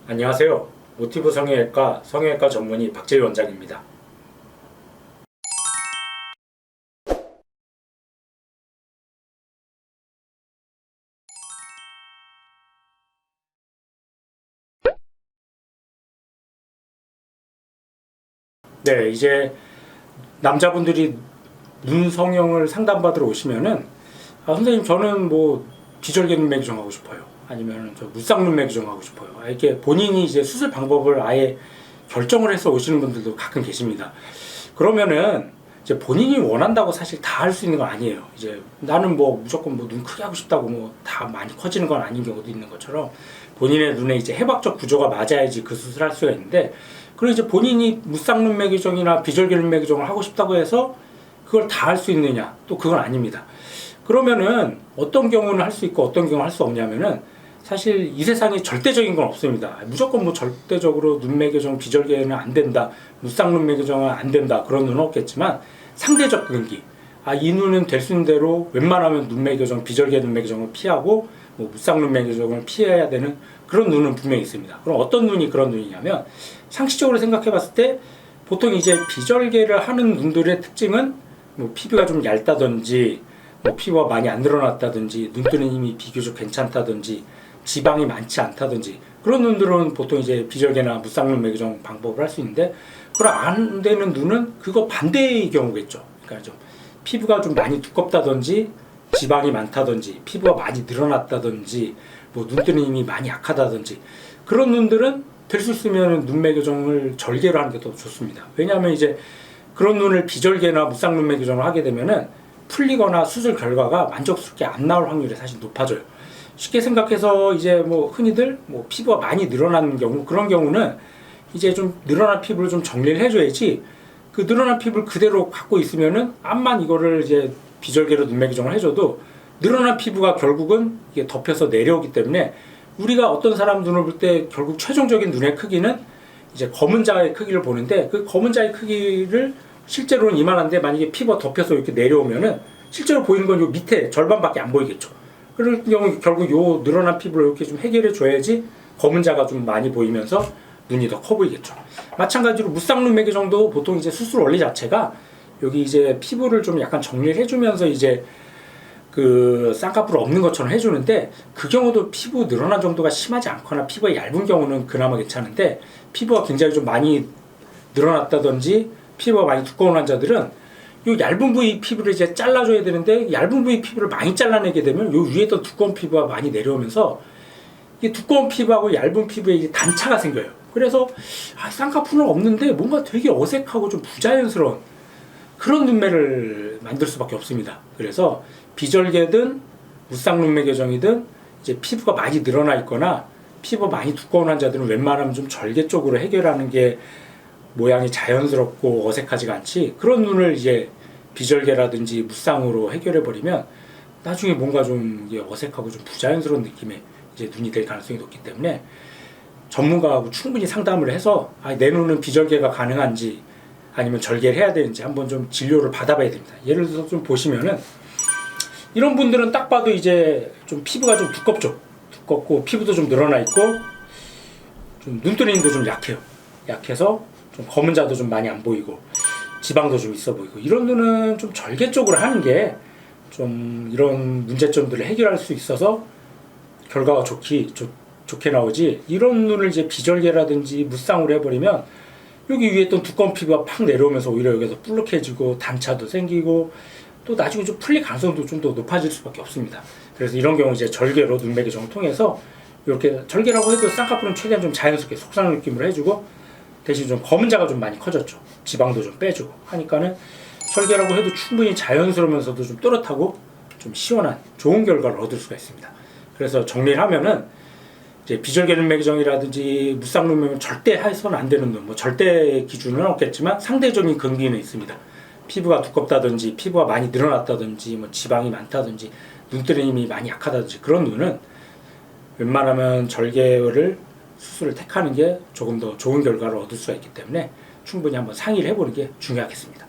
안녕하세요. 모티브 성형외과 성형외과 전문의 박재희 원장입니다. 네, 이제 남자분들이 눈 성형을 상담받으러 오시면은 선생님 저는 뭐 비절개 눈매 교정하고 싶어요. 아니면 저 무쌍 눈매 교정하고 싶어요. 이렇게 본인이 이제 수술 방법을 아예 결정을 해서 오시는 분들도 가끔 계십니다. 그러면은 이제 본인이 원한다고 사실 다 할 수 있는 건 아니에요. 이제 나는 뭐 무조건 뭐 눈 크게 하고 싶다고 뭐 다 많이 커지는 건 아닌 경우도 있는 것처럼 본인의 눈에 이제 해박적 구조가 맞아야지 그 수술을 할 수가 있는데, 그리고 이제 본인이 무쌍 눈매 교정이나 비절개 눈매 교정을 하고 싶다고 해서 그걸 다 할 수 있느냐? 또 그건 아닙니다. 그러면은 어떤 경우는 할 수 있고 어떤 경우는 할 수 없냐면은 사실 이 세상에 절대적인 건 없습니다. 무조건 뭐 절대적으로 눈매 교정, 비절개는 안 된다, 무쌍 눈매 교정은 안 된다, 그런 눈은 없겠지만 상대적 근기, 이 눈은 될 수 있는 대로 웬만하면 눈매 교정, 비절개 눈매 교정을 피하고 뭐 무쌍 눈매 교정을 피해야 되는 그런 눈은 분명히 있습니다. 그럼 어떤 눈이 그런 눈이냐면, 상식적으로 생각해 봤을 때 보통 이제 비절개를 하는 눈들의 특징은 뭐 피부가 좀 얇다든지, 뭐 피부가 많이 안 늘어났다든지, 눈뜨는 힘이 비교적 괜찮다든지, 지방이 많지 않다든지, 그런 눈들은 보통 이제 비절개나 무쌍 눈매 교정 방법을 할 수 있는데, 그럼 안 되는 눈은 그거 반대의 경우겠죠. 그러니까 좀 피부가 좀 많이 두껍다든지, 지방이 많다든지, 피부가 많이 늘어났다든지, 뭐 눈뜨는 힘이 많이 약하다든지, 그런 눈들은 될 수 있으면 눈매 교정을 절개로 하는 게 더 좋습니다. 왜냐하면 이제 그런 눈을 비절개나 무쌍 눈매 교정을 하게 되면은 풀리거나 수술 결과가 만족스럽게 안 나올 확률이 사실 높아져요. 쉽게 생각해서 이제 뭐 흔히들 뭐 피부가 많이 늘어나는 경우, 그런 경우는 이제 좀 늘어난 피부를 좀 정리를 해줘야지, 그 늘어난 피부를 그대로 갖고 있으면은 암만 이거를 이제 비절개로 눈매 교정을 해줘도 늘어난 피부가 결국은 이게 덮여서 내려오기 때문에, 우리가 어떤 사람 눈을 볼 때 결국 최종적인 눈의 크기는 이제 검은 자의 크기를 보는데, 그 검은 자의 크기를 실제로는 이만한데 만약에 피부가 덮여서 이렇게 내려오면은 실제로 보이는 건 요 밑에 절반밖에 안 보이겠죠. 그럴 경우 결국 요 늘어난 피부를 이렇게 좀 해결해 줘야지 검은 자가 좀 많이 보이면서 눈이 더 커 보이겠죠. 마찬가지로 무쌍 눈매 교정도 보통 이제 수술 원리 자체가 여기 이제 피부를 좀 약간 정리를 해주면서 이제 그 쌍꺼풀 없는 것처럼 해주는데, 그 경우도 피부 늘어난 정도가 심하지 않거나 피부가 얇은 경우는 그나마 괜찮은데, 피부가 굉장히 좀 많이 늘어났다든지 피부가 많이 두꺼운 환자들은 이 얇은 부위 피부를 이제 잘라줘야 되는데, 얇은 부위 피부를 많이 잘라내게 되면 이 위에 또 두꺼운 피부가 많이 내려오면서 이 두꺼운 피부하고 얇은 피부에 이제 단차가 생겨요. 그래서 쌍꺼풀은 없는데 뭔가 되게 어색하고 좀 부자연스러운 그런 눈매를 만들 수밖에 없습니다. 그래서 비절개든 무쌍 눈매 교정이든 이제 피부가 많이 늘어나 있거나 피부가 많이 두꺼운 환자들은 웬만하면 좀 절개 쪽으로 해결하는 게 모양이 자연스럽고 어색하지가 않지, 그런 눈을 이제 비절개라든지 무쌍으로 해결해 버리면 나중에 뭔가 좀 어색하고 좀 부자연스러운 느낌의 이제 눈이 될 가능성이 높기 때문에, 전문가하고 충분히 상담을 해서 내 눈은 비절개가 가능한지 아니면 절개를 해야 되는지 한번 좀 진료를 받아봐야 됩니다. 예를 들어서 좀 보시면은 이런 분들은 딱 봐도 이제 좀 피부가 좀 두껍고 피부도 좀 늘어나 있고 좀 눈뜨는 힘도 좀 약해서 좀 검은 자도 좀 많이 안 보이고 지방도 좀 있어 보이고, 이런 눈은 좀 절개 쪽으로 하는 게 좀 이런 문제점들을 해결할 수 있어서 결과가 좋게 나오지, 이런 눈을 이제 비절개라든지 무쌍으로 해버리면 여기 위에 또 두꺼운 피부가 팍 내려오면서 오히려 여기서 불룩해지고 단차도 생기고 또 나중에 좀 풀릴 가능성도 좀 더 높아질 수밖에 없습니다. 그래서 이런 경우 이제 절개로 눈매 교정을 통해서 이렇게 절개라고 해도 쌍꺼풀은 최대한 좀 자연스럽게 속상한 느낌으로 해주고, 대신 좀 검은 자가 좀 많이 커졌죠. 지방도 좀 빼주고 하니까는 절개라고 해도 충분히 자연스러우면서도 좀 또렷하고 좀 시원한 좋은 결과를 얻을 수가 있습니다. 그래서 정리를 하면은 이제 비절개 눈매 교정이라든지 무쌍 눈매 교정은 절대 해서는 안 되는 눈, 뭐 절대 기준은 없겠지만 상대적인 근기는 있습니다. 피부가 두껍다든지 피부가 많이 늘어났다든지 뭐 지방이 많다든지 눈뜨는 힘이 많이 약하다든지, 그런 눈은 웬만하면 절개를 수술을 택하는 게 조금 더 좋은 결과를 얻을 수가 있기 때문에 충분히 한번 상의를 해보는 게 중요하겠습니다.